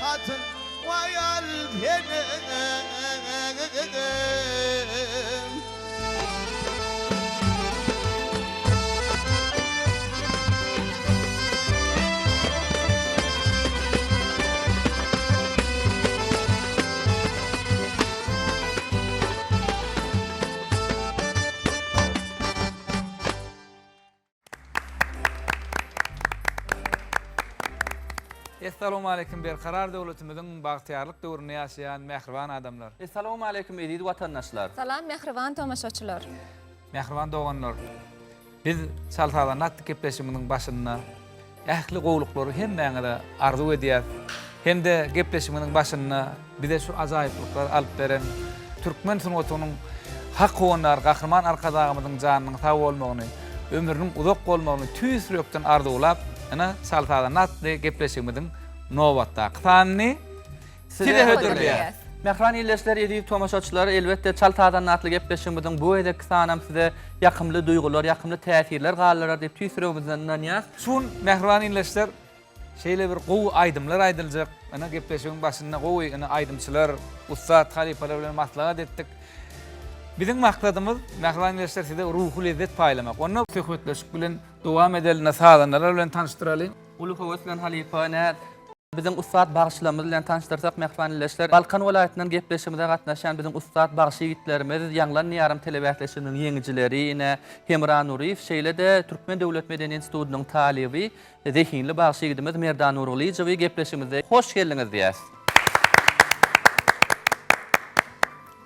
hatın vayal benim. Assalamu alaykum berqarar döwletimizin bagtyarlyk döwründe ýaşaýan mähriban adamlar. Assalamu alaykum edid watandaşlar. Salam mehriban tomaşaçylar. Mähriban doganlar. Biz saltadan atdy gepleşigimiň başynda ähli gowluklary hemmäňe arzu edýär. Hem-de gepleşigimiň başynda bize şu ajaýyplyklar alyp beren türkmen sunwatynyň hak gowanlar gahrman arkadagymyzyň janynyň sag bolmagyny, ömrüniň uzak bolmagyny tüýsürekden arzulap, ana saltadan atdy gepleşigimiň nowatda qytanyny size hödürleýär. Mehran ýerleşler edip tomaşaçylar elbetde çaltadan atly gepleşigimiň bu ede kısanam size ýakymly duýgular, ýakymly täsirler galyrar diýip tüýsüregimizden ýa. Şun mehriban ýerleşler şeýle bir gowy aýdymlar aýdyljak. Ana gepleşigimiň başynda gowy ana aýdymçylar, ustad halipalar bilen maslahat etdik. Bizim maksadymız mehriban ýerleşler size ruhy lezzet paýlamak. Onu söhbetleşik bilen dowam edelim, nasihatlar bilen tanıştyralım. Ulu howaslan halipa näet bizim ustad bagşlamyz bilen tanıştyrsak mehriban ýerleşler Balkan welaýatynyň gepleşigimizde gatnaşan bizim ustad bagşy ýigitlerimiz, ýanglan ýarym telebähleşiginiň ýeňijileri ine Hemran Nuriýew, şeýle de Türkmen Döwlet Medeniýet Institutynyň talibi, zehinli bagşy ýigitimiz Merdan Nurlyjew gepleşigimizde hoş geldiňiz diýäs.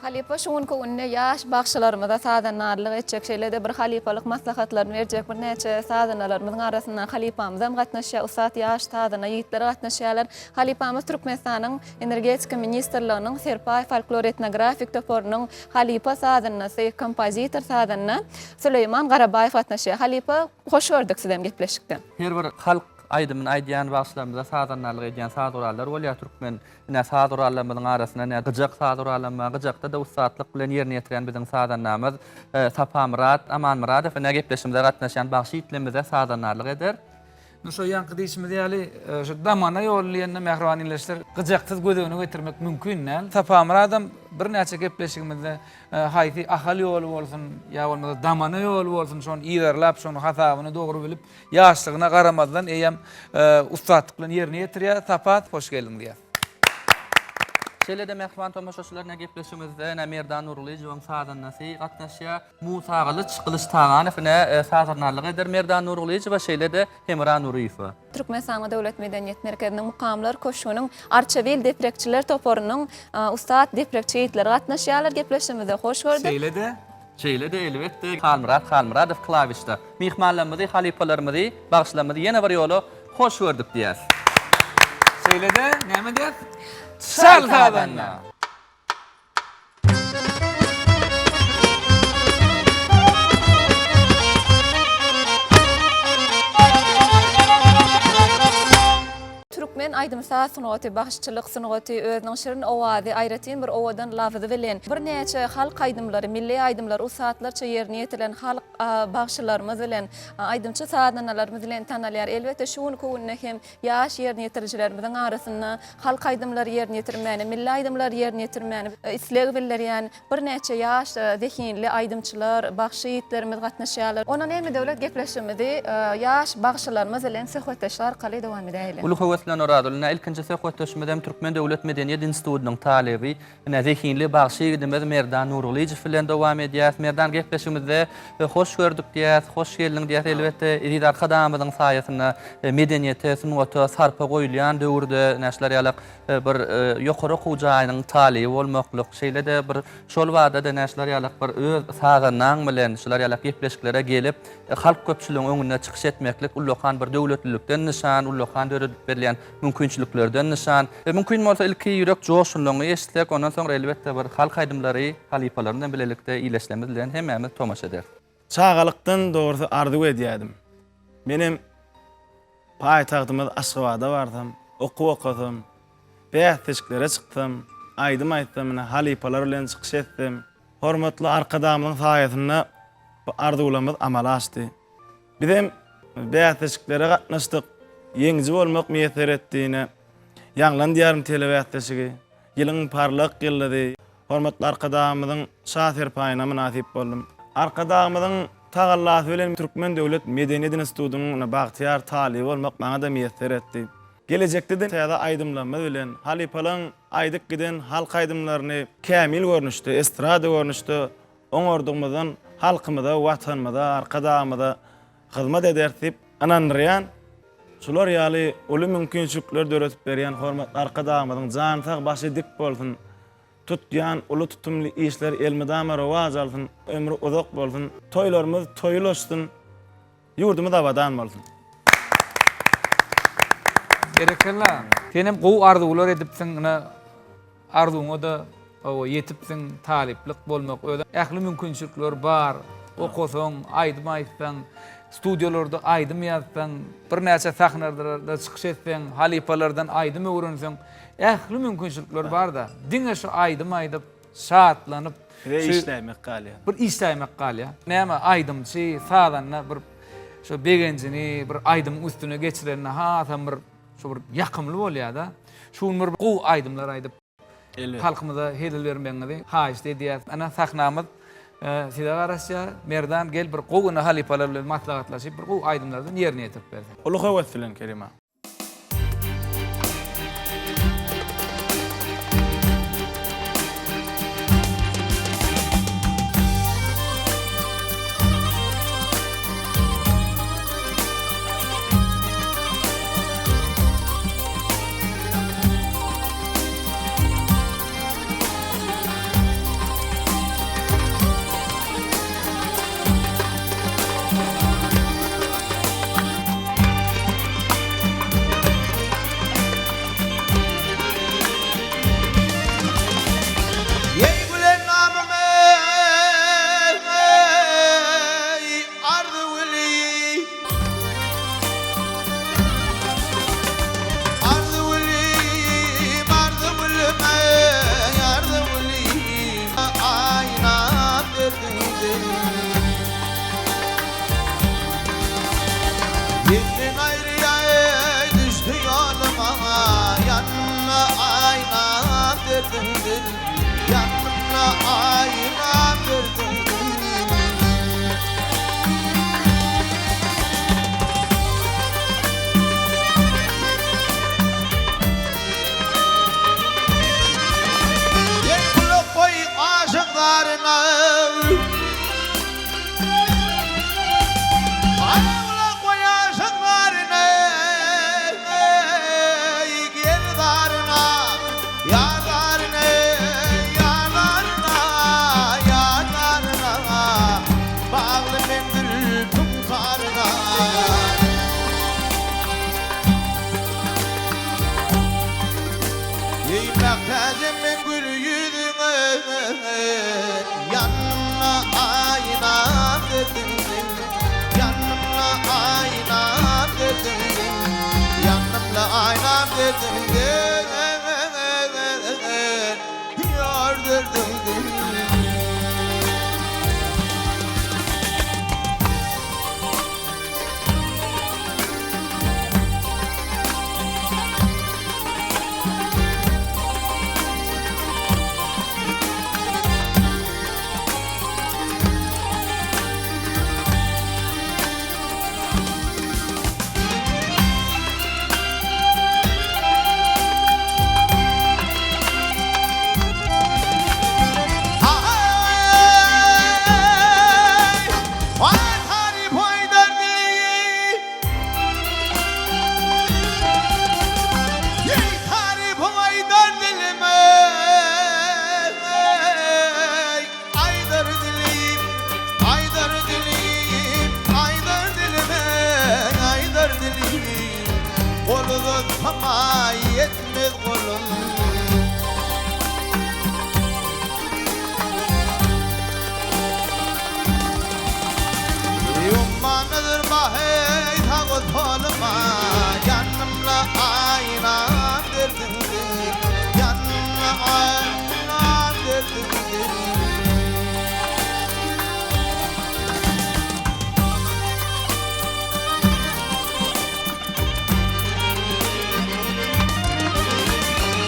Halipa şuňky önne ýaş bagşylarymyza sadanarlyk etjek şeýlede bir halipalyk maslahatlaryny berjek bir näçe sadanlarymyzyň arasyndan halipamyz hem gatnaşýar, usat ýaş sadana ýigitler gatnaşýarlar. Halipamyz Türkmenistanyň energetika ministrliginiň Serpay folklor etnografik toporunyň halipa sadanasy, kompozitor sadana Süleyman Garabaýew gatnaşýar. Halipa hoş gördük sizem gepleşikden. Her bir halk aýdymyň aýdýan bagşlarymyza sadanarlyk edýän sadurallar bolýar Türkmen sadurallarymyzyň arasynda gyjak sadurallar, gyjakda da ustatlyk bilen ýerine ýetiren biziň sadanlarymyz Safa Murad, Aman Muradow gepleşigimizde gatnaşan bagşy ýigitlerimize sadanarlyk eder. Şu ýanky diýişimiz ýaly şu damana ýollaýanda mehriban ýerleşler gyjaksyz gödegine getirmek mümkin näl. Safa Muradow bir näçe gepleşigimizde haýsy ahal ýoly bolsun, ýa bolmasa damana ýoly bolsun, şonu ýerlap, şonu hasabyny dogry bilip, ýaşlygyna garamazdan eýem ustatlyk bilen ýerine ýetirýär. Safa, hoş geldin diýär. Şeýle de mehriban tomaşaçylar gepleşigimizde Merdan Nurlyjew sadanasy gatnaşýar. Musa Galyç, Kılıç Taganow sadanarlyk eder. Merdan Nurlyjew şeýle de Hemran Nuriýew. Türkmenistan Döwlet Medeniýet Merkeziniň mukamlar koşunyň Arçavil deprekçiler toporunyň ustad deprekçi ýigitler gatnaşýarlar gepleşigimizde hoş gördük. Şeýle de elbetde Halmuradow klawişde. Mihmanlarymyzy, halipalarymyzy, bagşlarymyzy ýene bir ýoly hoş gördük diýär. Şeýle de näme diýär? Saltadanna. Türkmen aýdymsa sunaty, bagşçylyk sunaty, özüniň şirin owazy, aýratyn bir owadan lafzy bilen bir näçe halk aýdymlary, milli aýdymlar, usatlarça ýerine ýetilen halk bagşylarymyz bilen, aýdymçy sadanlarymyz bilen tanalýar. Elbetde şuny köwünde hem ýaş ýerine ýetirjilerimiziň arasynda halk aýdymlary ýerine ýetirmäni, milli aýdymlar ýerine ýetirmäni isleg bildirýän bir näçe ýaş zehinli aýdymçylar, bagşy ýigitlerimiz gatnaşýarlar. Ona näme döwlet gepleşigimizi ýaş bagşylarymyz bilen söhbetleşler arkaly dowam edäýler. Noradulna ilkinci söhbetleşmede Türkmen Döwlet Medeniýet Institutynyň talibi, zehinli bagşy ýigitimiz Merdan Nurlyjew bilen dowam edýär. Merdan gepleşigimizde hoş gördük diýär, hoş geldiň diýär. Elbetde edid arkadamyzyň saýasynda medeniýete, sunwata sarpa goýulýan döwürde näşler ýalyk bir ýokary hujaýynyň talibi bolmaklyk, şeýle de bir şol wada da näşler ýalyk bir öz saganyň bilen şular ýalyk gepleşiklere gelip halk köpçüligiň öňüne çykyş etmeklik ullukan bir döwletlilikden nişan, ullukan döwlet berilen mümkinçiliklerden nişan. Mümkin bolsa ilki ýürek joşunlygyny eşitsek, ondan soňra elbetde bir halk aýdymlary, halipalarynyň bilelikde iýleşmemiz bilen hemmämiz tomaşa eder. Çağalykdan dogry arzu edýärdim. Menim paýtagtymyz Aşgabatda bardym, okudym, bähtiçlere çykdym, aýdym aýtdym, halipalar bilen çykyş etdim. Hormatly arkadamyň saýasynda bu arzularymyz amala açdy. Bizim bähtiçlere gatnaşdyk. Ýeňji bolmak meýser etdiğine, Ýanglan diýarim telewiýatdaşygy. Ýylyň parlak ýyllady. Hormatly arkadaşymyň şaher paýyna münasip boldum. Arkadaşymyň tagallasy bilen Türkmen Döwlet Medeniýet Institutynyň bagtyar talyby bolmak maňa da meýesser etdi. Gelecekde de täze aýdymlanma bilen halipalaň aýdyk giden halk aýdymlaryny kämil görnüşde, estrada görnüşde oňordugymyzdan halkymyza, watanymyza, arkadaşymyza hyzmat edersip ananryan şular ýaly uly mümkinçilikler döretip berýän hormatly arkadaşymyzyň jany sag başy dik bolsun. Tutýan uly tutumly işler elmedama rowaj alsyn, ömrü uzak bolsun, toýlarymyz toýulaşsyn, ýurdumyz abadan bolsun. Gerekli. Senem gowy arzuwlar edipsiň, arzuňa da o yetipsiň, taliplik bolmak öýle. Ähli mümkinçilikler bar. Okusaň, aýdym aýtsaň, studiýalarda aýdym ýazsaň, bir näçe sahnalarda çykyş etseň, halipalardan aýdym öwrenseň, ähli mümkinçilikler bar da. Diňe şu aýdym aýdyp, şatlanyp, işlemek galya. bir işlemek galya. Näme aýdymçy, sadanna bir şu begenjini, bir aýdym üstüne geçirenine hatam bir şu bir ýakymly bolýar da. Şuň bir gowy aýdymlar aýdyp halkymyza hedil bermeňizi haýyşdy diýär. Ana sahnamyz size garaşja merdan gel bir gowy halipalar bilen maslahatlaşyp bir gowy aýdymlardan ýerine ýetip berdi. Ulu howat bilen Kerima.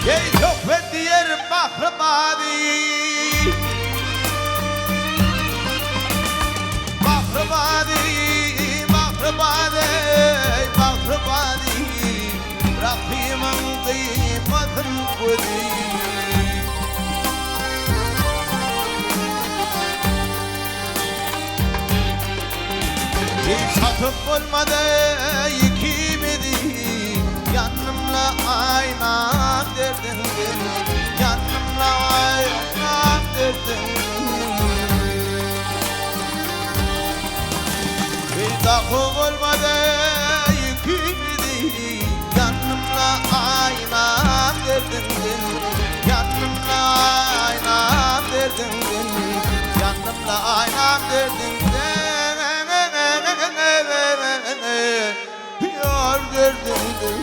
Ey sohbet diyer mahrabadi Mahrabadi Mahrabadi Mahrabadi Rahiman kıymatın kudi Hiç satıp olmadı ikimizi Yanımla aynam derdin Yanımla aynam derdin Bir dakika olmadı ikimizi Yanımla aynam derdin Yanımla aynam derdin Yanımla aynam derdin Yar derdin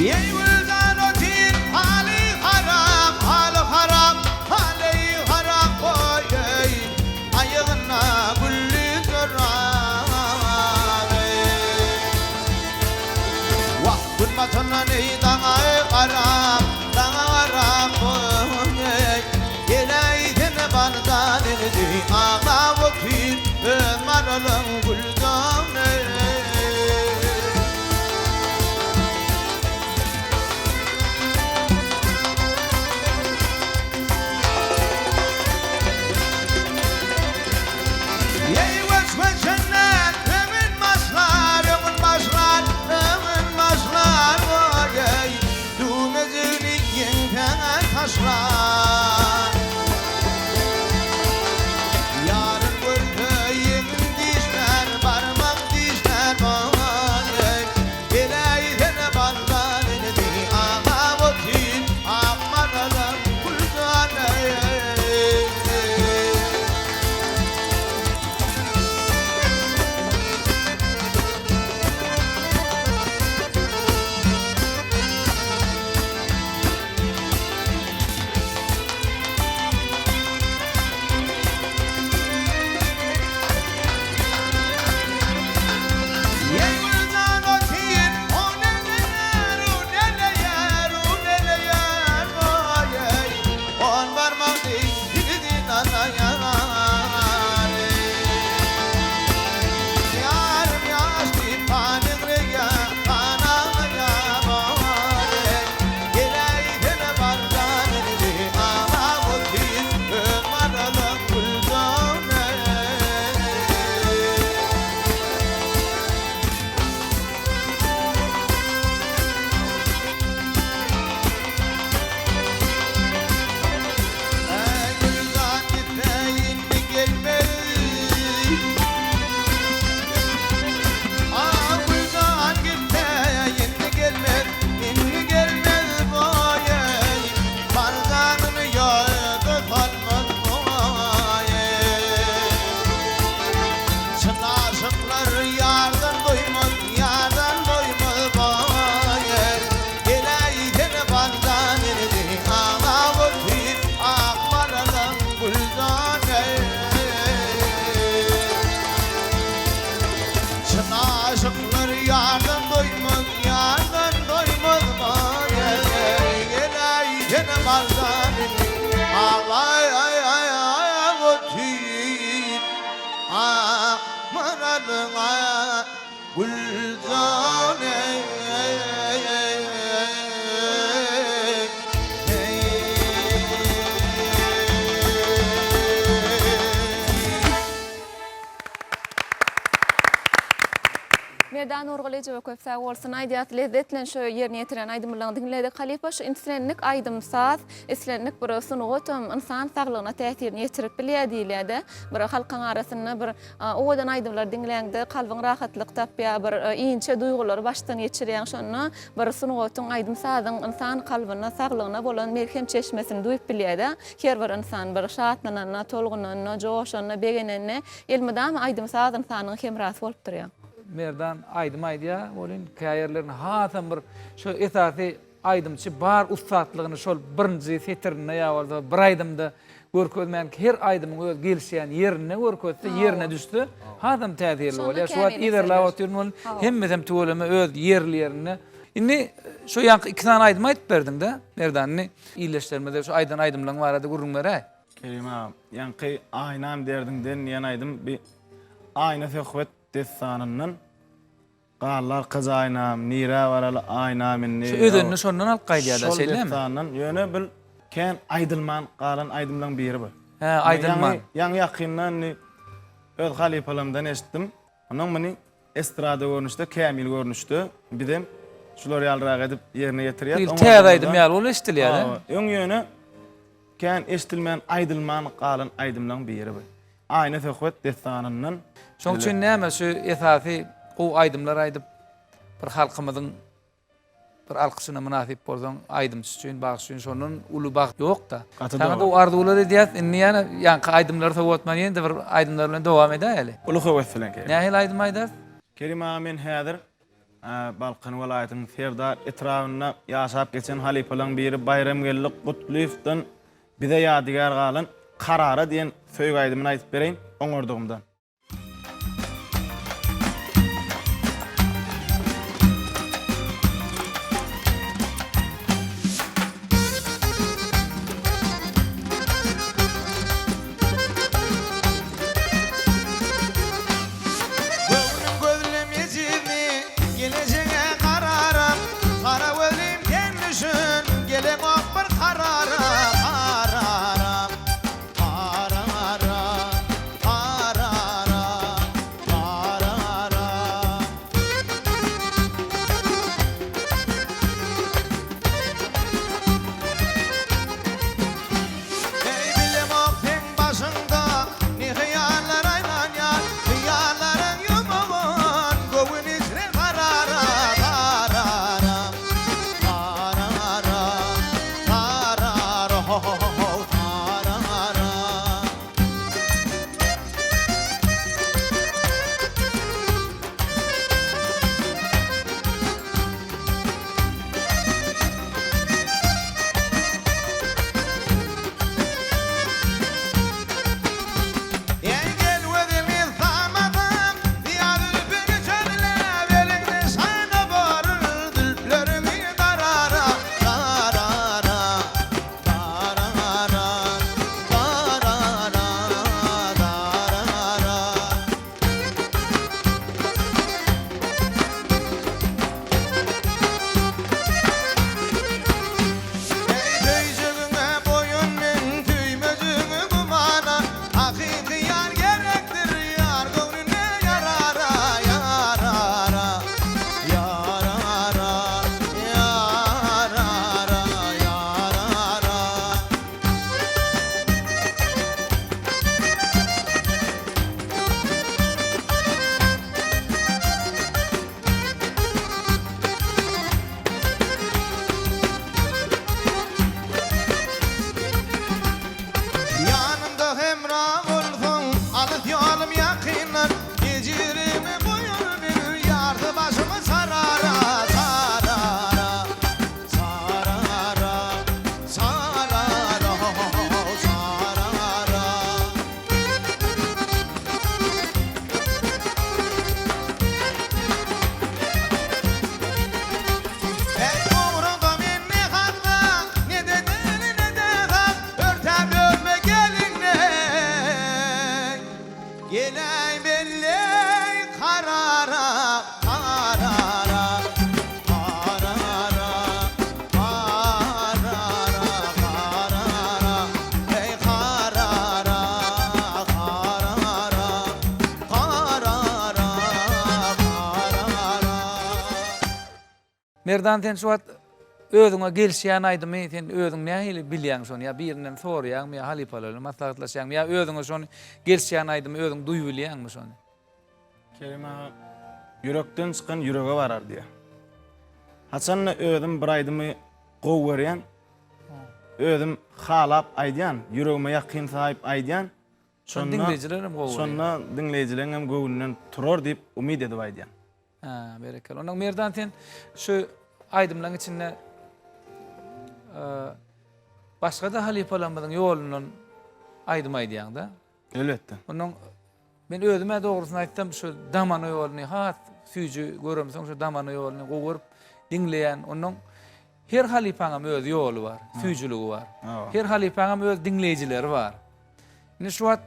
Ey wildan otin hali haram hali haram koy ayağına gülü göray Vah gülmatına neydan ay haram koy Geleydin bandan inidi ağla otin ömaralım güldan Taşlar Yarın gördüğüm dişler Parmak dişler bana Geleydin bandan inedi Ağa otin Akmaralan kuldan Merdan Urgaly we köp sag bolsun aýdýat lezzetlen şo ýerine ýetiren aýdymlaryň diňledi. Halipa şu inslenlik aýdymsaz, islenlik bir sunugatam insan saglygyna täsirini ýetirip bilýär diýilýärdi. Bir halkyň arasyna bir owadan aýdymlar diňleňde kalbyň rahatlyk tapýar, bir iňçe duýgulary başdan geçirýän şonu bir sunugatyň aýdymsazyň insan kalbyna saglygyna bolan merhem çeşmesini duýup bilýär-de. Her bir insan bir şatlanyna, tolgunyna, joşanyna, begenenne elmedam aýdymsaz insanyň hemrasy bolup durýar. Merdan aýdym aýdýa, bolyn käýerlerini hatam bir şo esasy aýdymçy bar ustatlygyny şol birinji setirine ýa-da bir aýdymda görkezmän her aýdymyň öz gelişýän ýerine görkezse ýerine düşdi. Hatam täsirli bolýar. Şu wagt ýerler otyrmul hemmedem töwleme öz ýerlerini. Indi şu ýanky iki tane aýdym aýdyp berdiň-de, Merdanny iýleşdirmede şu aýdymlaryň barada gurrunmara. Kerim abi, yankı aynam derdingden yanaydım bir ayna fehvet desanından qallar kız aynam, nira varalı aynamın. Şu ödünni şondan alıp gaýdýar-da, şeýlemi? Desandan ýöne bil ken aydylman qalan aydymdan biri bu. He, aydylman. Yan ýakyndan öz halipalarymdan eşitdim. Onuň meni estrada görnüşde, kämil görnüşde. Bidem şular ýalraga edip ýerine ýetirýär. Täze aýdym ýaly ol eşdilýär. Öň ýöne ken eşdilmän aydylman qalan aydymdan biri bu. Ayna fehvet desanından. Şoň üçin näme şu esasy o aýdymlar aýdyp bir halkymyzyň bir alkyşyna münasip bolsaň aýdymçy üçin bagyş üçin şonun uly bag ýok-da. Taňda o arzuwlar edýär, indi ýa-ni aýdymlar tawatman ýa-da bir aýdymlar bilen dowam edäýeli. Uly howes bilen kerak. Nähil aýdym aýdar? Kerim amin häzir Balqan welaýatynyň Serdar etrawyna ýaşap geçen halipalaryň biri Bayram gellik Gutlyfdan bize ýadygar galan Karara diýen söýg aýdymyny aýdyp bereýin oňordugymdan. Karara Merdan sen şu wagt özüňe gelşýän aýdymy sen özüň nähili bilýän şonu ya birinden soraýan ya halipalar maslahatlaşýan ya özüňe şonu gelşýän aýdymy özüň duýulýanmy şonu. Kelime yürekden çıkan yürege varar diye. Haçan özüm bir aýdymy gow berýän. Özüm halap aýdýan, yüregime ýakyn sahyp aýdýan. Şonu dinleýijilerim gowy. Şonna dinleýijilerim hem gowunden turor diýip umyd edip aýdýan. Ha, berekel. Onuň merdan sen şu aýdymlaryň içinde başga da halipalanmadyň ýolundan aýdym aýdýan da. Elbetde. Onuň men özüme dogrusyny aýtsam şu damany ýoluny hat süýjü göremseň şu damany ýoluny gowyp dinleýän onuň her halipaňam öz ýolu bar, süýjüligi bar. Her halipaňam öz dinleýijileri bar. Ine şu wagt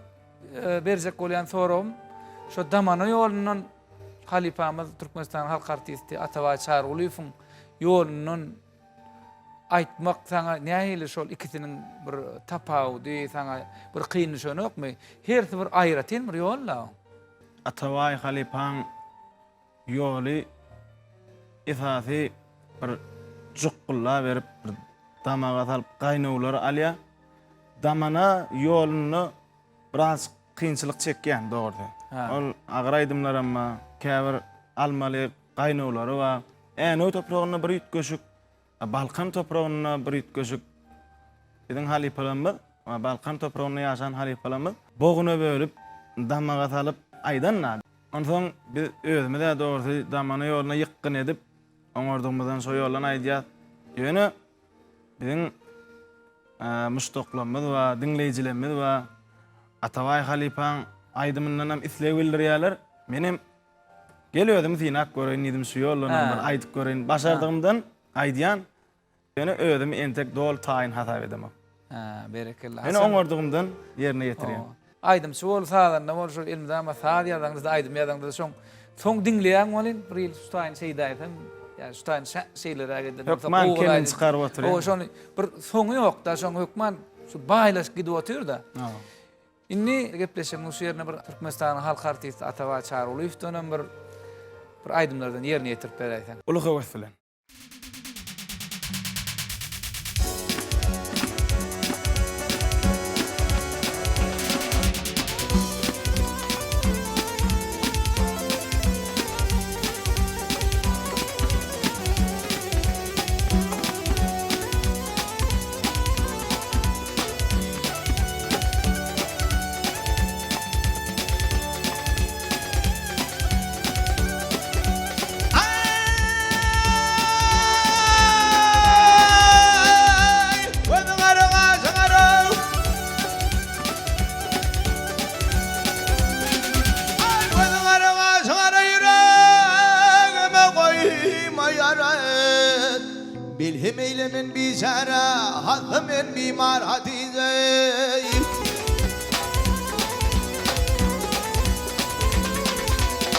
berjek bolýan sorum şu damany ýolundan halipamyz Türkmenistan halk artisti Atawa Çargulyewň ýolundan aýtmak saňa nähili şol ikisiniň bir tapawdy saňa bir kynşyny ýokmy? Hersi bir aýratyn bir ýol la. Ataway halipaň ýoly esasy bir jukgulla berip bir damaga salyp gaýnawlary alýa. Damana ýoluny biraz kynçylyk çekýän dogry. Ol agyr aýdymlar amma käbir almaly gaýnawlary we ene topragyna bir ýetgeşik, Balkan topragyna bir ýetgeşik. Biziň halipalarymyz, Balkan topragyna ýaşan halipalarymyz bogyna bölüp damaga salyp aýdanlar. Onsoň biz özümiz de dogry damany ýoluna ýykyn edip oňardygymyzdan şo ýoldan aýdýar. Ýöne biziň muştoklarymyz we dinleýijilerimiz we Ataway halipaň aýdymyndan hem isleg bildirýärler. Menem gel özüm synak göreýin diýdim şu ýollardan bir aýdyp göreýin. Başardygymdan aýdýan. Ýöne özüm entek dol taýyn hasap edemem. Ha, berekellah. Meni oňardygymdan ýerine ýetirýän. Aýdym şu bol sadan da bol şu ilmde ama sad ýazandyda aýdym ýazandyda soň dinleýän bolyn bir ýyl şutaýyn şeýde aýdym. Ya şutaýyn şeýlere aýdym. Hökman kendini çykaryp oturýar. O şonu bir soňy ýok da şoň hökman şu baýlaş gidip otur da. Inni gepleşem şu ýerine bir Türkmenistan halk artisti Atawa Çargulyew'den bir aýdymlardan ýerine ýetirip berýän. Ulugy weslen. Bilhim eylemin biçare, hadım en mimar hatice.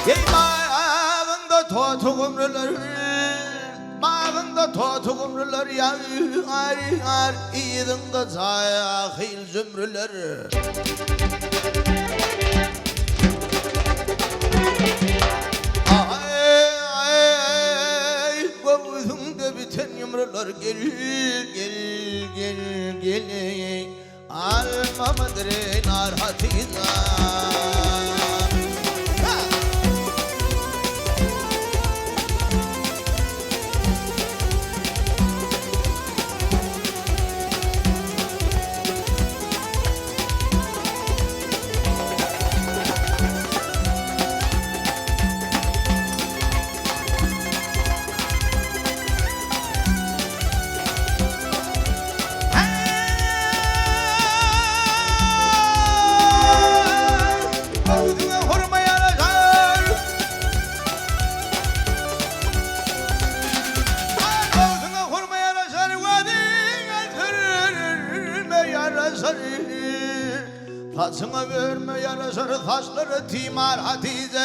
Ey mağında totuk umrular, mağında totuk umrular ya ar idinde zaya hil zümrüler. Yumrular gel alma madre narhatiza. Taçına verme yarasar taşları timar hatice.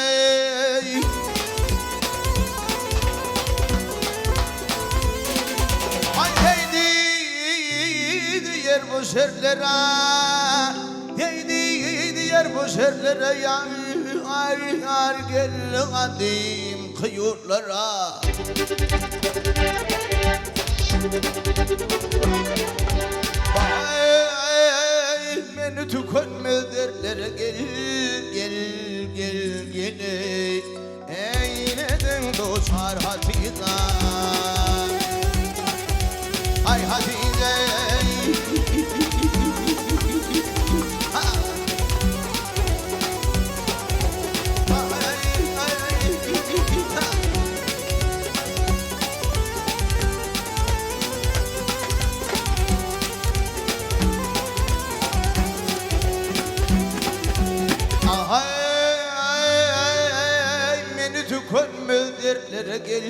Ay heydi diyer bu şerlere, heydi diyer bu şerlere. Yar gel adim yurtlara. Vay beni tükenmez dertlere gel eyledin dostlar Hatice. Ay Hatice. Ha. Ay beni tükenmez dertlere gel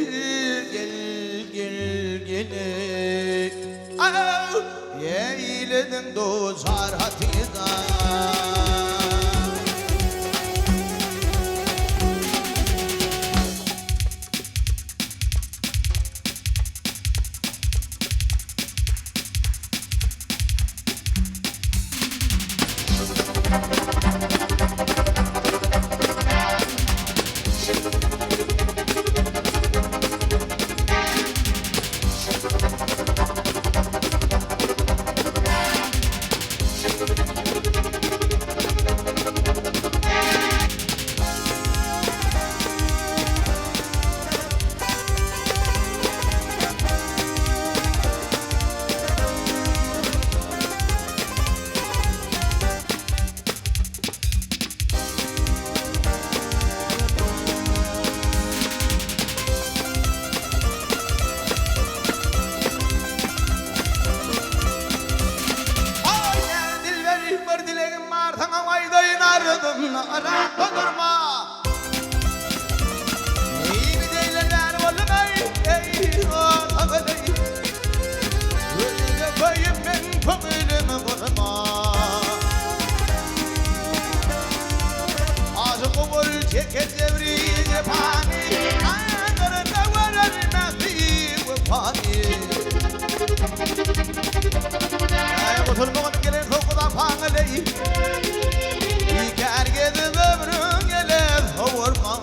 eyledin dostlar Hatice. Arakta durma. Neyini deylerler oğlum ey ağabey. Öyle koyayım ben pamilimi vurma. Ağzı kubur çeker devri cephani. Anlarında varar nasip fani. Ay oturmağın gelin kokudan pangaleyim. Herkesin ömrün gelip vurma.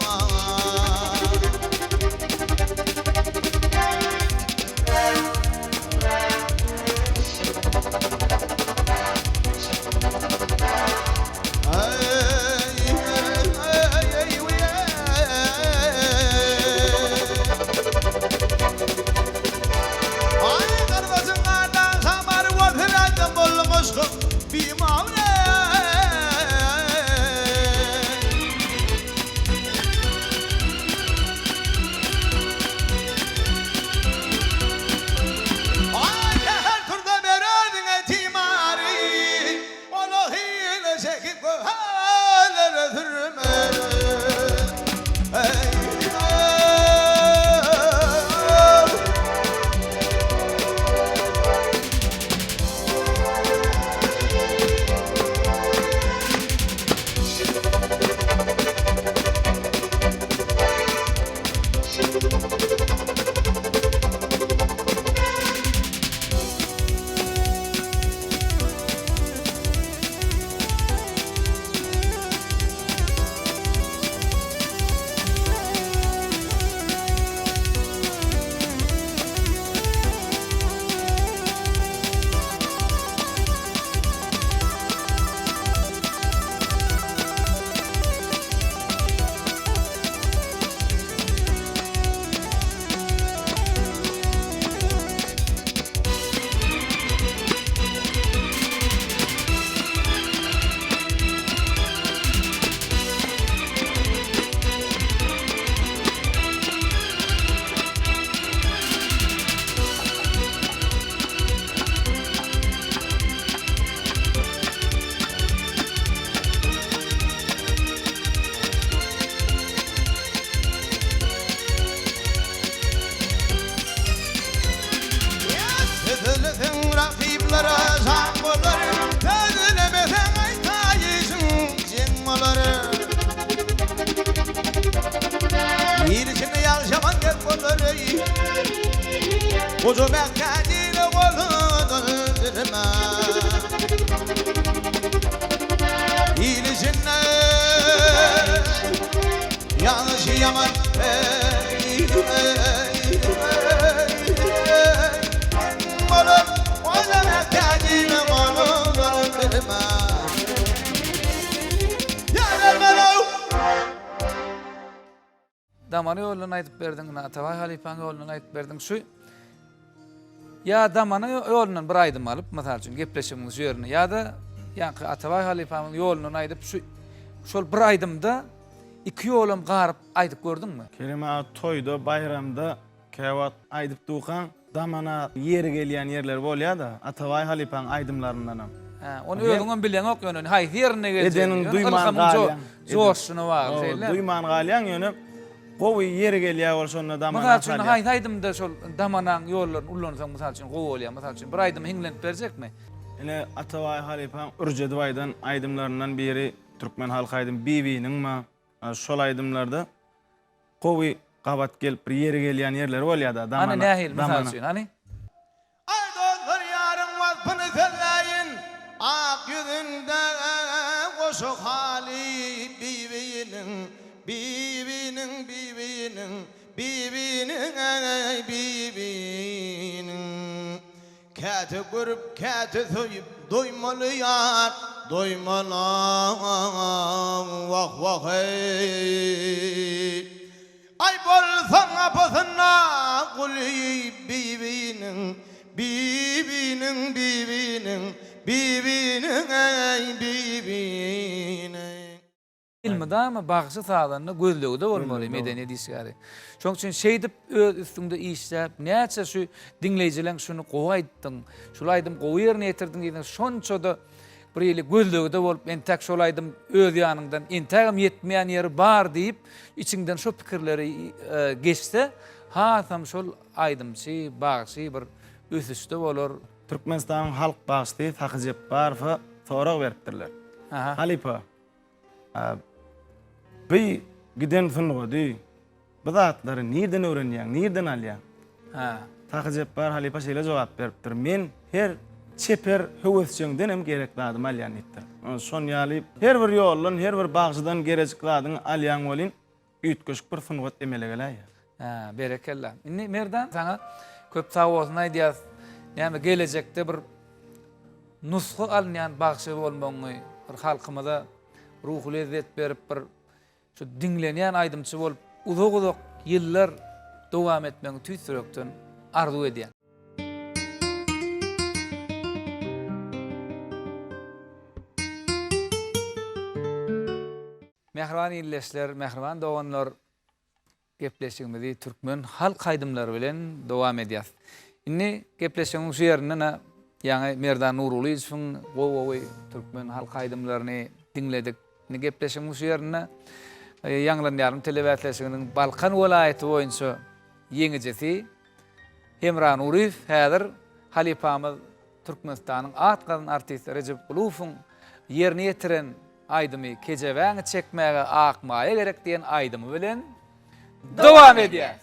Ay kardeşinlerden samar vazirenden bulmuştum bir mavre. Koca Mekke'nin oğludur İyilisine yanlış yaman damanı yolunu aytıp berdin, Atavay halipaň yolunu aytyp berdin. Şu ya damanı yolundan bir aýdym alyp, mysal üçin gepleşimiň ýerine ya da ýa-ni Atavay halipaň yolundan aýdyp şol bir aýdymda iki ýolum garyp aýdyp gördüňmi? Kelime toyda, bayramda kewat aýdyp dukan damana ýeri gelýän ýerler bolýar da, Atavay halipaň aýdymlaryndanam. Onu özüňem bilen ok ýöne. Hay, ýerine gelýär. Edenin duyman galýan. Joşsuny bar, şeýle. Duyman galýan ýöne gowy ýeri gelýär bolşonda damana. Mysal üçin haýdymda şol damanaň ýollaryny ullansaň mysal üçin gowy bolýar. Mysal üçin bir aýdym hiňlenip berjekmi? Ene Atavay halipaň Urjedywaýdan aýdymlaryndan biri türkmen halk aýdym Bibi'niň ma şol aýdymlarda gowy gabat gelip bir ýeri gelýän ýerler bolýar da damana. Ana nähil mysal üçin, hani? Ay dostlar yarın vazpını selleyin ak yüzünde koşuk hali bibinin kâti görüp kâti soyup doymalı yar doymalı vah vah hey ay bolsan apasına kuli bibinin ay bibinin Ilmida bagşy sağlanyny gözlegide bolmaly medeniyet işgäri. Şoň üçin şeýdip öz üstünde işläp, näçe şu dinleýijileň şunu gowy aýtdyň, şol aýdym gowy ýerine ýetirdiň diýen şonça da bir ýyly gözlegide bolup, entek şol aýdym öz ýanyňdan entegim ýetmeýän ýeri bar diýip, içiňden şo pikirleri geçse, hasam şol aýdymçy, bagşy bir ösüşde bolar. Türkmenistan halk bagşy Takjep barfa sorak beripdirler. Halipa. Bir giden sunugdy. Bu zatlary nerden öwrenýän, nerden alýan? Takjep bar halipa şeýle jogap beripdir. Men her çeper höwesçiňden hem gerekli alýan etdir. Şon ýaly her bir ýoldan, her bir bagşydan gerekli alýan bolyn, üýtgeşik bir sunugat emele gelýär. Berekella. Inni merdan sana köp sawozny aýdýar. Näme gelecekde bir nusxa alynýan bagşy bolmagy, bir halkymyza ruhy lezzet berip bir şu dinlenýän aýdymçy bolup uzak ýyllar dowam etmeňi tüýsürekden arzu edýän. Mehriban ýyllar, mehriban doganlar gepleşigimizi türkmen halk aýdymlary bilen dowam edýär. Inni gepleşigiň şu ýerine ýa-ni Merdan Nurulyýewiň gowy türkmen halk aýdymlaryny dinledik. Ni gepleşigiň şu ýerine ýanglanýarym telewizýanyň Balkan welaýaty boýunça ýeňijesi Emran Nuriýew häzir halipamyz Türkmenistanyň atgalan artisti Recep Gulufowyň ýerine ýetiren aýdymy Kejebäňi çekmäge akmaýa gerek diýen aýdymy bilen dowam edýär.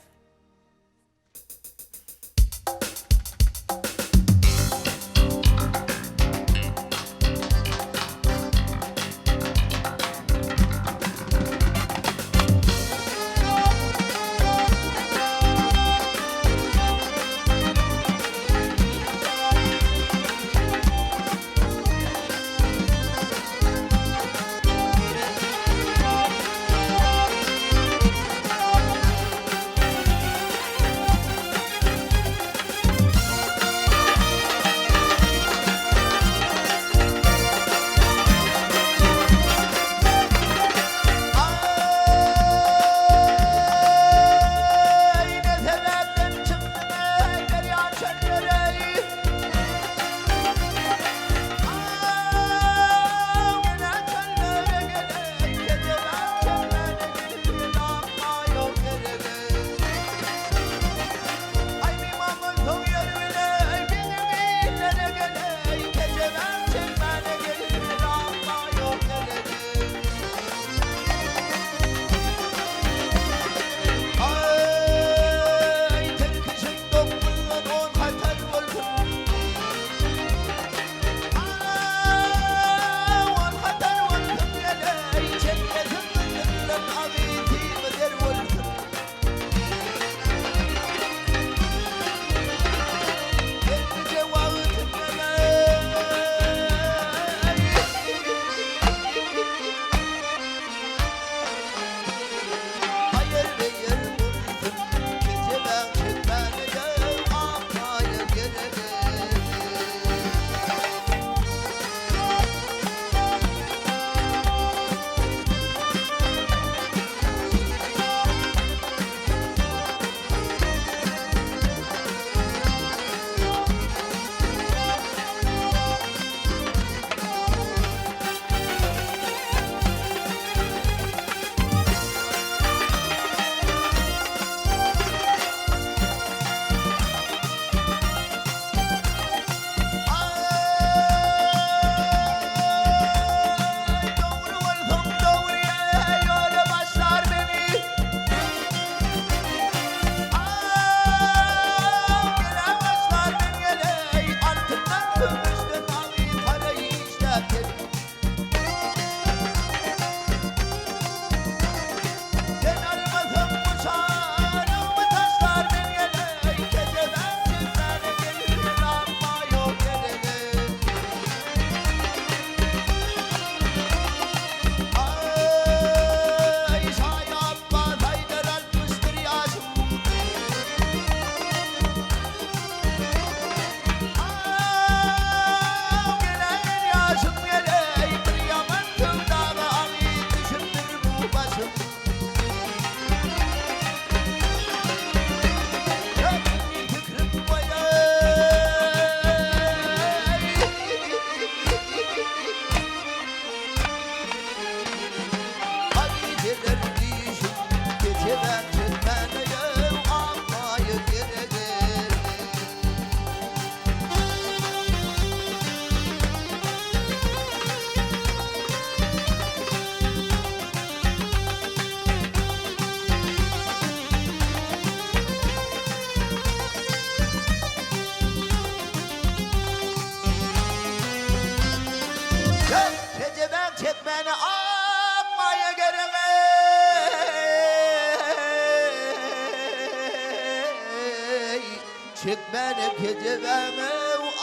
Ekmeğine keceveme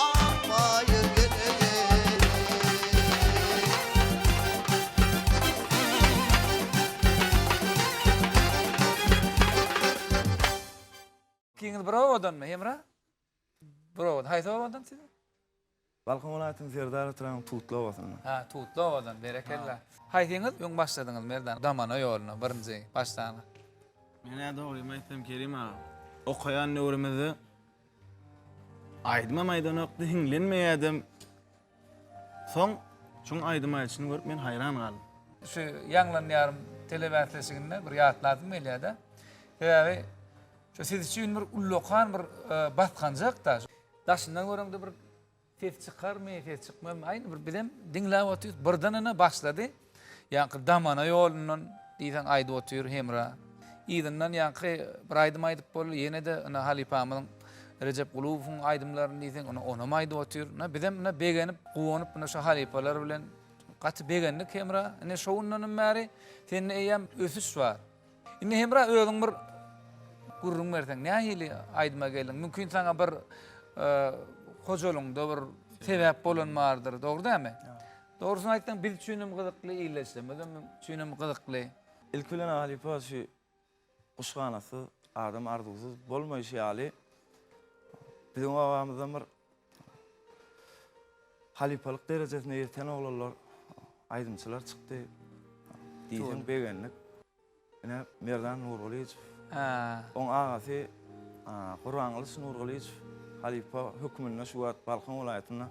Ağmayı geleceğim Kiňiz birov odanmy, Hemra? Birov, haýsa odan siz? Balkan vilayatının Serdar Turan Tutlu Ovası'nın. Ha, tutlu odan, berekella. Haýsyňyz, öň başladığınız merdan, damana ýoluna, birinji başlany. Mene doğru aytdım Kerim ağa. Okuyan nurimizi aydıma maydan okdy hinglenmeýädim. Soň şoň aydyma için görüp men hayran galdım. Şu ýanglanýarym telewiziýasyny bir ýatladym elýär-de. Sebäbi şu siz üçin bir ullokan bir batkanjak da. Daşyndan görende bir ses çykarmy, ses çykmamy, aýny bir bilem diňläp otyr. Birdenine başlady. Ýa-ni damana ýolundan diýsen aýdy otyr Hemra. İýdinden ýa-ni bir aýdym aýdyp boldy. Ýene de ana Halipamyň Recep Gulubowyň aýdymlaryny diýsen ona maýdy otyr. Bizem begenip, gowanyp şu Halipalar bilen gaty begenlik Hemra. Ine şowndan bäri sen eýem ösüş bar. Ine Hemra özüň bir gurrun bersen, nähili aýdyma geldiň? Mümkin saňa bir hojalyňda bir sebäp bolan bardyr, dogry dämi? Dogrusyny aýtsaň, biz üçinem gyzykly iýleşdim, bizim üçinem gyzykly. İlk bilen Halipa şu kuşganasy adam arzuksuz bolmaýşy ýaly. Bizim awamyzdan bir halipalyk derejesine ýeten oglanlar, aýdymçylar çykdy. Diýsen begenlik. Ine Merdan Nurgaliýew. Ha. On ağasy Gurbanly Nurgaliýew Halipa hökmünde şu wagt Balkan vilayatyna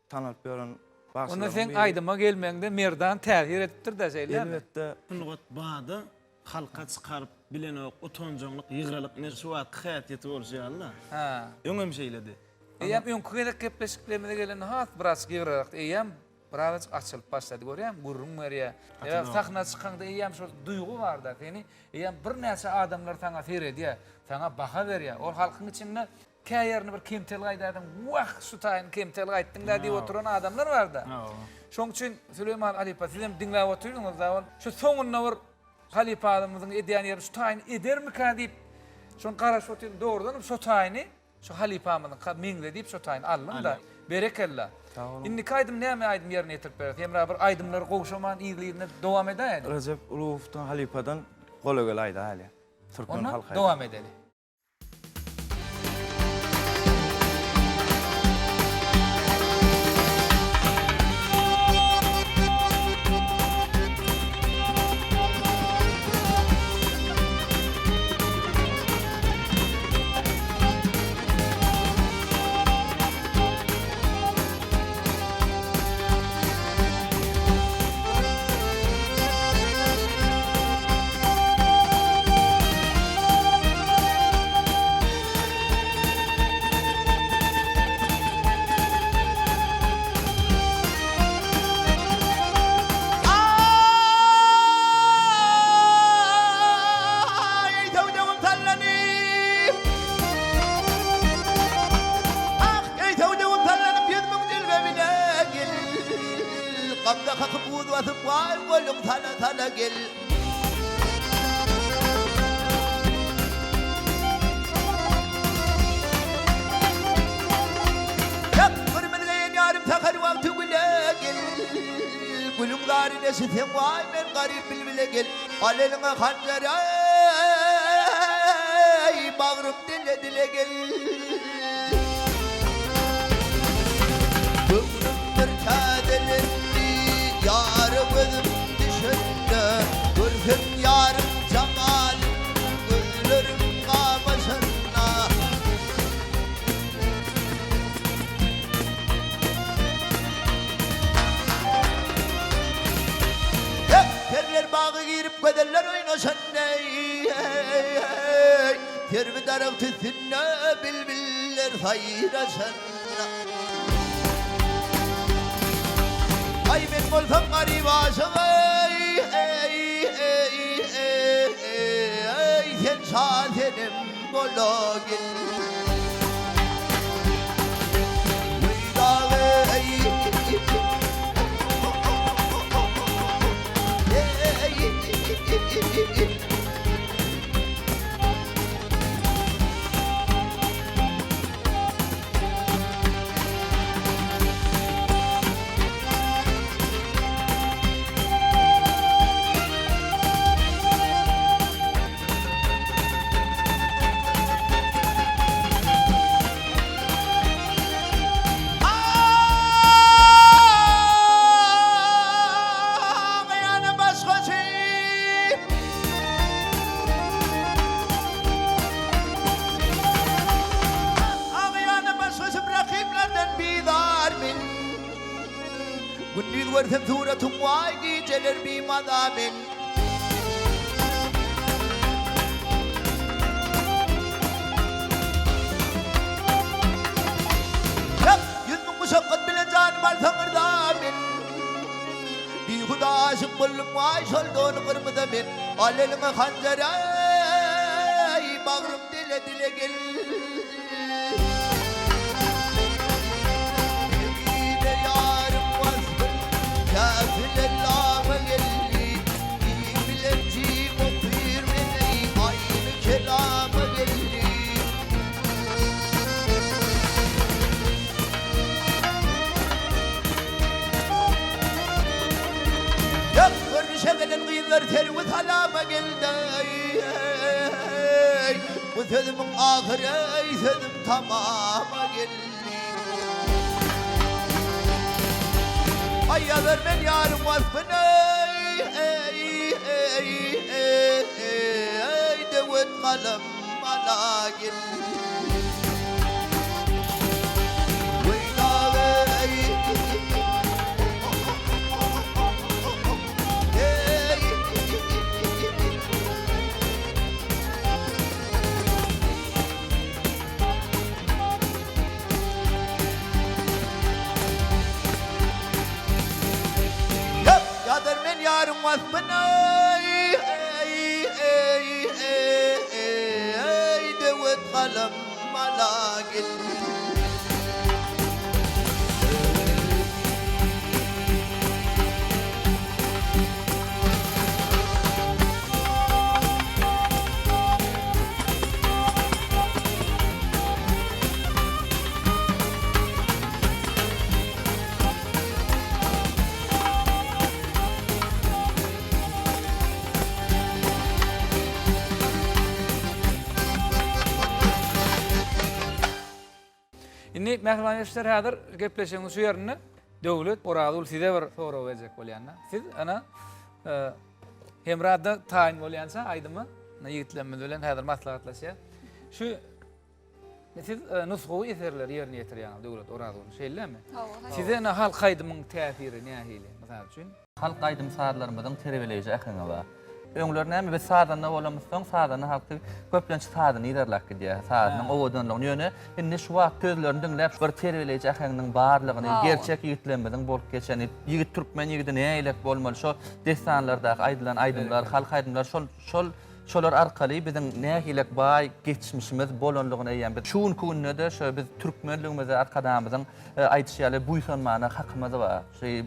tanap beren başlygy. Onu sen aýdyma gelmeňde Merdan täsir etipdir da şeýle. Elbetde Nurgat bada halka çykaryp bilen ok utanjanyk, ýygralyk ne şu wagt häýat ýetip bolýarlar. Ha. Öňem şeýledi. Eýem öňküde kepleşiklemede gelen hat biraz ýygralyk. Eýem biraz açylyp başlady görýän, gurrun berýär. Ýa sahna çykanda eýem şu duýgu bar da, ýani eýem bir näçe adamlar taňa seredýär, taňa baha berýär. Ol halkyň içinde käýerini bir kemtel gaýdadyň, wah şu taýyn kemtel gaýtdyň da diýip oturan adamlar bar da. Şoň üçin Süleyman Halipa sizem diňläp oturýarsyňyz da, şu soňunda bir Halipa adamyň edýän ýeri şu taýyn edermi ka diýip şoň garaşyp oturýar, dogrudan şu taýyny şu Halipamyň meňde diýip şu taýyny aldyň da. Berekella. Inni kaydym näme aýdym ýerine ýetirip berdi. Hemra bir aýdymlar gowşaman ýygylygyna dowam edýär. Recep Ulugowdan Halipadan gola gel aýdy hali. Türkmen Ona halky. dowam edeli. Qabda kakıp uğdu atıp var golüm tala tala gel Yak kırmızı yarim takar vakti güle gel Gülüm garine sitem vay ben garip bilbile gel Aleline hancar ay bağrım dile dile gel Ömrümdür kaderimdi yarım özüm düşündü Görsün yarım cemalin gözlerim kamaşında Terler bağı girip göderler oynaşan Terbi darık tüsünne bilbiller sayraşan Ay ben bolsam garip aşık sen şahenim ola gel Gündüz görsem suratım vay geceler bir madamin. Hep yüzüm muşakkat bile canım alsam ırdamin. Bir huda aşık buldum vay şoldonu kırmızı bin. Al elime hancer ay bağrım dile dile gel. Yine yarım vasfın kafir Allah'a geldi. İyi bilenciğim okuyur beni aynı kelama geldi. Yakır şevelin kıyılar tervit halama geldi. Bu sözümün ahire sözüm tamama geldi. Ayyalar ben yarım vasfını devet kalım ala geldi. Yadır men yarım vasfını devet kalım ala geldi. Inni mehmaniyetler hadir gepleşeňiz şu ýerine döwlet Oradul size bir soru berjek bolýanna. Siz ana hemrada taýin bolýansa aýdymy? Ýigitlenme bilen hadir maslahatlaşýar. Şu siz nusxawy eserleri ýerine ýetirýän döwlet Oradul şeýlemi? Size ana halk aýdymyň täsiri nähili? Mysal üçin Halk aýdym saatlarymyzyň terbiyeleýiji ähliňe bar. Öňler näme biz saatanda bolamyzsoň saatany halky köplençi saatany ýerlerlik diýär. Saatnyň owadanlygyny ýöne indi şu wagt sözlerini dinläp bir terbiyeleýiji ähliňiň barlygyny gerçek ýigitlenmeden bolup geçeni ýigit türkmen ýigidi näýlek bolmaly şo destanlardaky aýdylan aýdymlar, halk aýdymlar şolar arkaly biziň nähilek baý geçmişimiz bolanlygyny eýen biz şuň günde şo biz türkmenligimize arkadamyzyň aýdyşýaly buýsanmana hakymyz bar.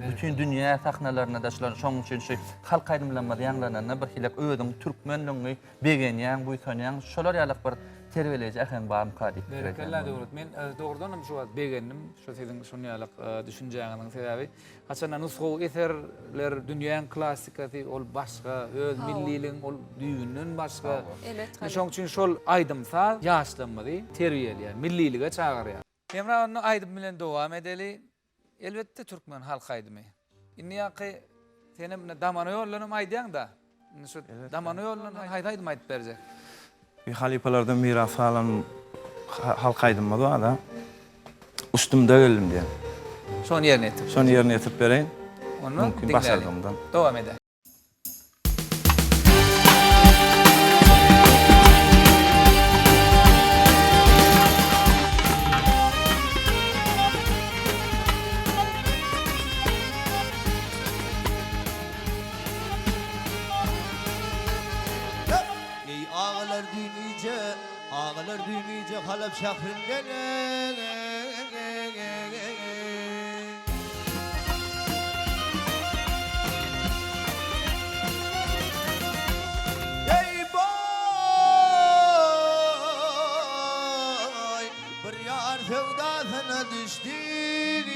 Bütün dünýä sahnalaryna da şoň üçin şu halk aýdymlanmady ýanglanana bir hilek özüň türkmenligini begenýän, buýsanýan şolar ýalyk bir terbiyeleyici ähliň barym kadyp. Berekella döwlet. Men dogrudan şu wagt begendim. Şu siziň şonu ýalyk düşünjäňiziň sebebi haçan nusxawy eserler dünýäň klassikasy ol başga, öz milliliň ol düýünden başga. Şoň üçin şol aýdymsa ýaşlanmady, terbiyelýär, millilige çağırýar. Emra onu aýdym bilen dowam edeli. Elbetde türkmen halk aýdymy. Inni ýaky senem damana ýollanyp aýdýaň da. Şu damana ýollanyp aýdym aýdyp berjek. Bir halipalardan miras alan halk aýdymma da üstümde geldim diye. Şonu ýerine ýetip. Şonu ýerine ýetip bereýin. Onu Mümkin dinleyelim. başardymdan. Dowam eder. Ey ağalar düğünüce Halep şehrinden Ey boy bir yar sevdasına düştüm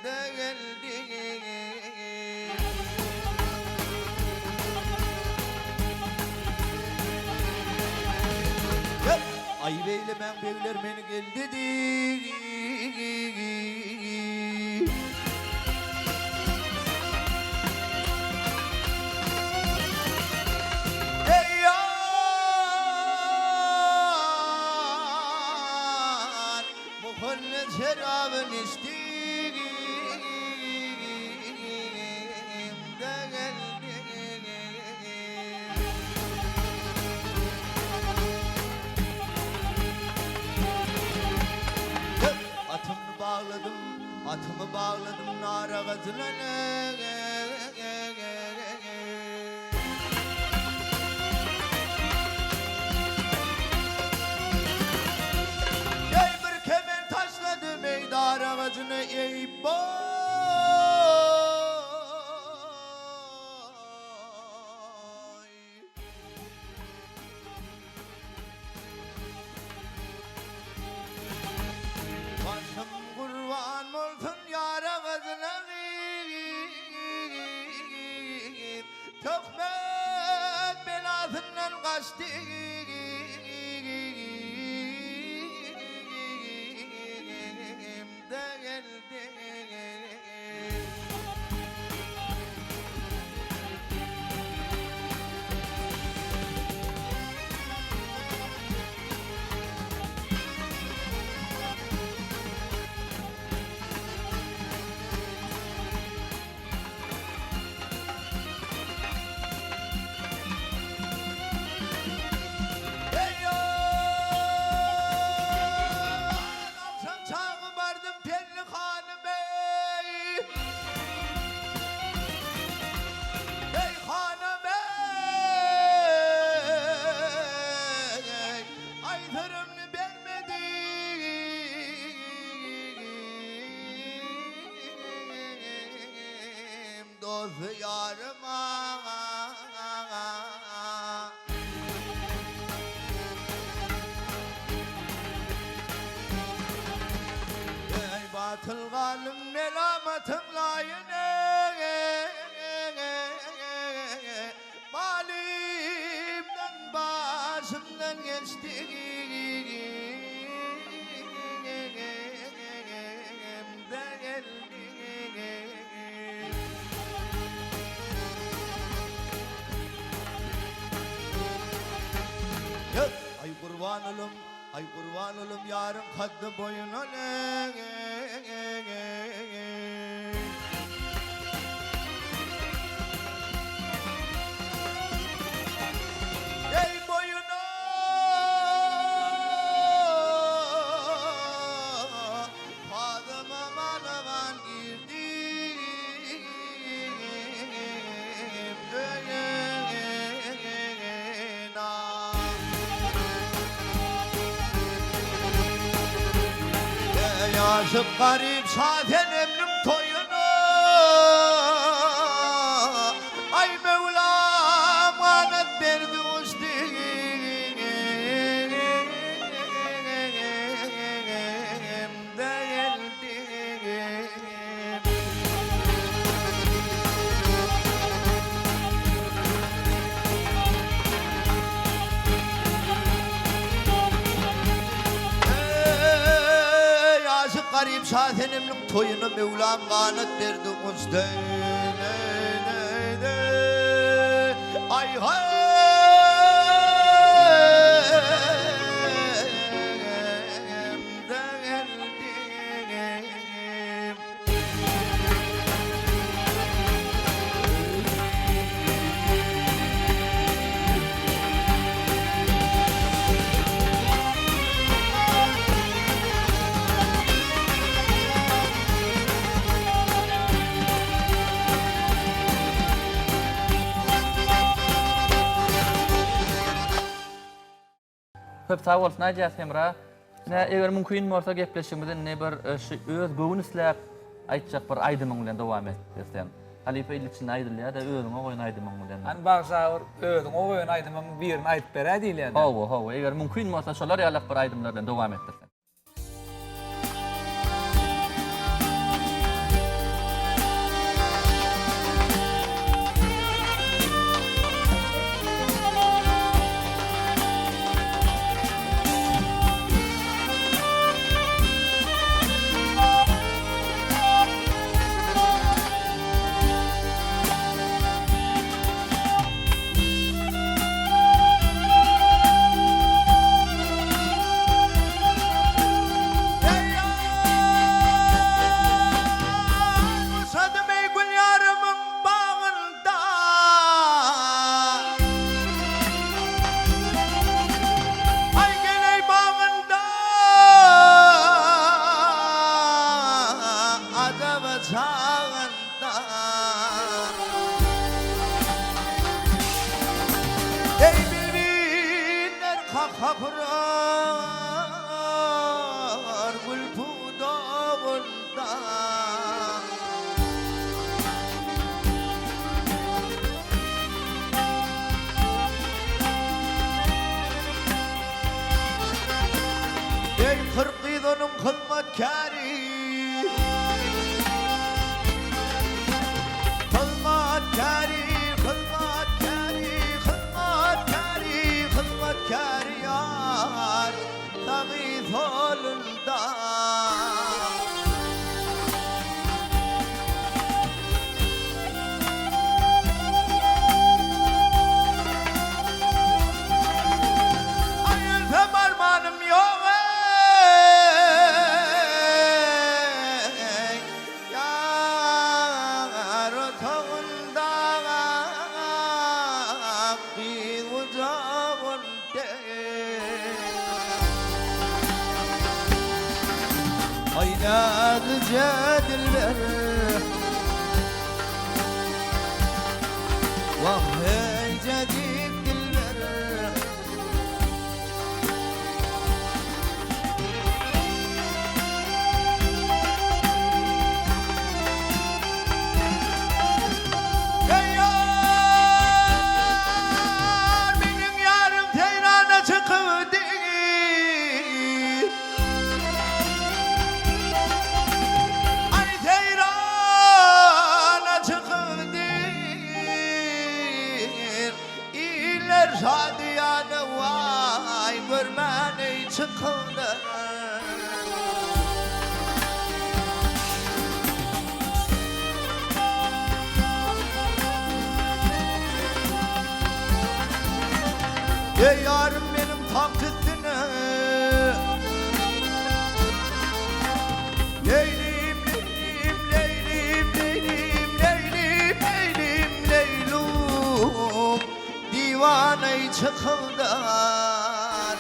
de geldim Ay beylemen beyler beni gel dedi Ey yar muhallet şer avın içtiğimde geldim. Atımı bağladım nara gazılana. Ey bir kemer taşladı meydar ağacını eğip boy. Başım kurban olsun yar ağacına Tökmek belasından kaçtı. De geldi. Akşam çağı vardım Pelli Hanım ey. Ey hanım ey. Aytırımını vermedim. Dostu yarıma. Ey batıl galim melamatım layine. Malimden başımdan geçti. De geldi. Yok, ay kurban olum, ay kurban olum yarın kaddı boyun ole. Ey boyuna Fadım aman aman girdim. Aşık garip zaten emrim toyunu. Ay Mevlam anet verdi uçtu. De geldim. Ey aşık garip zaten emrim toyunu Mevlam anet verdi uçtu. Ay hay. De geldim. Köp sağ bolsun Aýdýas Hemra. Eger mümkin bolsa gepleşigimizde ne bir öz göwün isläp aýtjak bir aýdymyň bilen dowam etdirsen. Halife ilçin aýdylýar-da özüňe goýun aýdymyň bilen. An bagsa özüň oýun aýdymyň birini aýdyp berä diýilýär. Hawa, eger mümkin bolsa şolar ýalyk bir aýdymlar bilen dowam etdirsen. çağında ey bilbinler kaka kurar gül budağında ey kırkıydonun kılmatkâri kılmatkâri kılmatkâri kılmatkâri kılmatkâri yar tağîz olunda ayılsam armanım yok ey yar otağında bir uzağın aynadıca dilber vah ey cedid dilber ey yar benim yarım teyrana çıkıvdı ay teyrana çıkıvdı iler şadiyanı vay görmeni çıkıvdı ey yarım benim taktitine Leylim leylim leylim leylim leylim leylim leylum divaney çıkıldar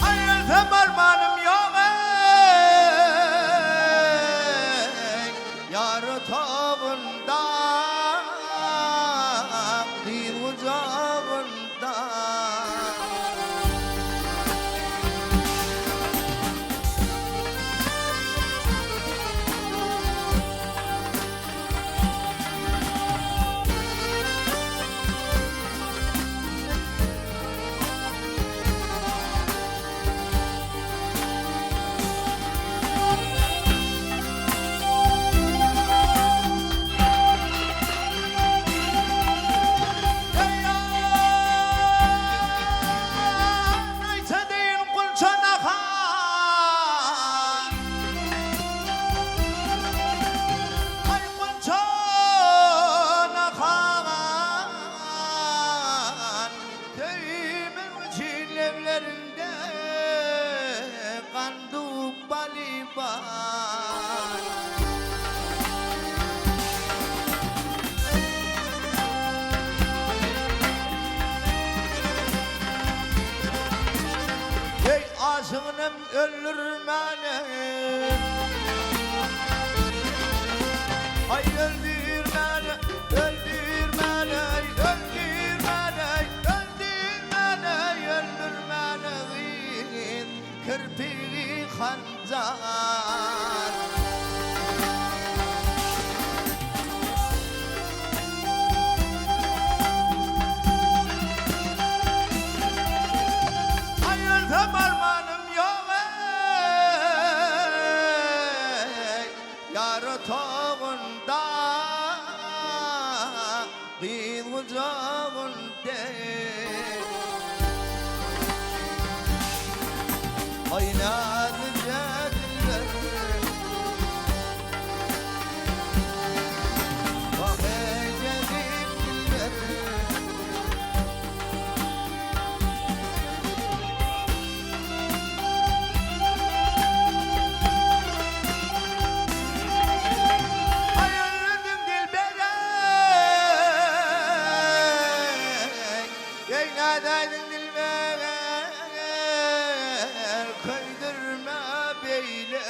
ayılsam armanım yok ey yar tağında bir uzağında Ey aşığınım öldürmeni ay öldürmeni öldürmeni öldürmeni öldürmeni öldürmeni kirpiği hancar ayılsam armanım yok ey yar otağında Muradaydın dilime Kaydırma beyle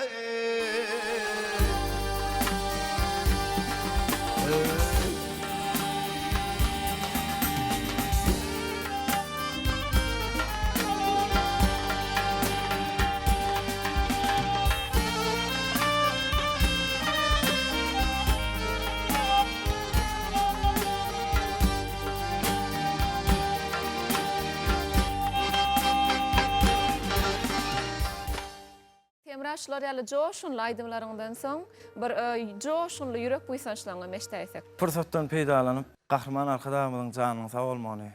Temraşlar ýaly joşunly aýdymlaryňdan soň bir joşunly ýürek buýsançlaryňa meştäýsek. Fırsatdan peýdalanyp gahrman arkadamyň janyny sag bolmagyny,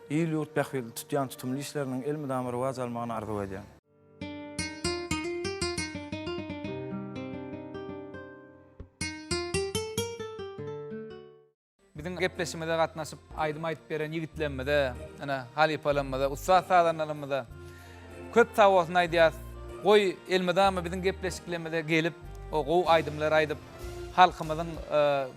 ýyl ýurt bähwil tutýan tutumly işleriniň elmydama rywaj almagyny arzu edýän. Bizim gepleşmede gatnaşyp aýdym aýdyp beren ýigitlenmede, ana halipalanmada, ussat sadanlanmada köp tawasyn aýdýar. Goý elmedama bizim gepleşiklemede gelip o gow aýdymlar aýdyp halkymyzyň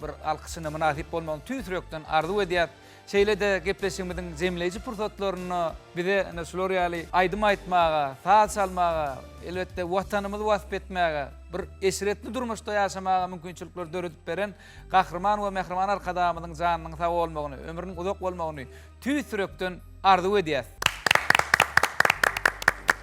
bir alkyşyna münasip bolmagyny tüýsürekden arzu edýär. Şeýlede gepleşigimiziň zemleýiji pursatlaryny bize näşular ýaly aýdym aýtmaga, saat salmaga, elbetde watanymyzy wasyp etmäge, bir eşretli durmuşda ýaşamaga mümkinçilikler döredip beren gahrman we mehriman arkadamyzyň janynyň sag bolmagyny, ömrüniň uzak bolmagyny tüýsürekden arzu edýär.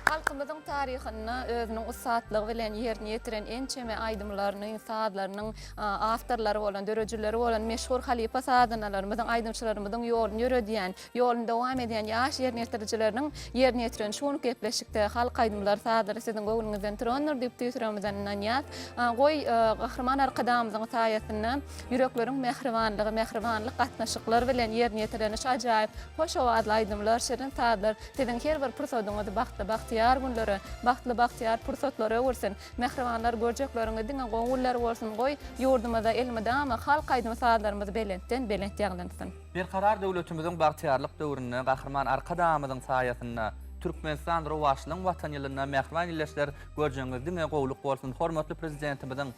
Halkymyzyň taryhyny özüniň ussatlygy bilen ýerine ýetiren ençeme aýdymlarynyň, saatlarynyň awtorlary bolan, dörejileri bolan meşhur halipa sadanalarymyzyň, aýdymçylarymyzyň ýoluny ýöredýän, ýoluny dowam edýän ýaş ýerine ýetirjileriniň ýerine ýetiren şonu gepleşikde halk aýdymlary sadary sizin göwrüňizden türenler diýip tüýsüramyzdan ýat. Goý gahrman arkadamyzyň taýatyny ýürekleriň mehribanlyk gatnaşyklar bilen ýerine ýetiren ajaýyp hoş owazly aýdymlar, şerin saatlar sizin her bir pursatyňyzda bahtiyar günleri, bahtiyar pursatlary bolsun, mehribanlar görjeklerine diňe goňullar bolsun, goý ýurdumyzda elmedama halk aýdym saatlarymyz belentden belent ýaglanysyn. Berkarar döwletimiziň bagtyarlyk döwründe gahrman arkadamyzyň saýatyna Türkmenistan rowaşlygyň watan ýylyna mehriban ýerleşler görjeňiz diňe gowluk bolsun. Hormatly prezidentimiziň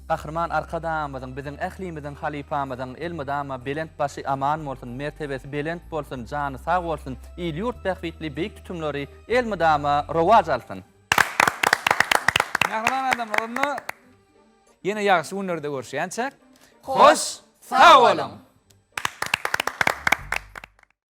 gahrman arkadamyzyň biziň ählimimiziň halipamyzyň elmedama belent başy aman bolsun, mertebesi belent bolsun, jany sag bolsun, ýyl ýurt bähwitli beýik tutumlary elmedama rowaj alsyn. Mehriban adamlaryny ýene ýaxşy günlerde görüşýänçek. Hoş, sag bolun.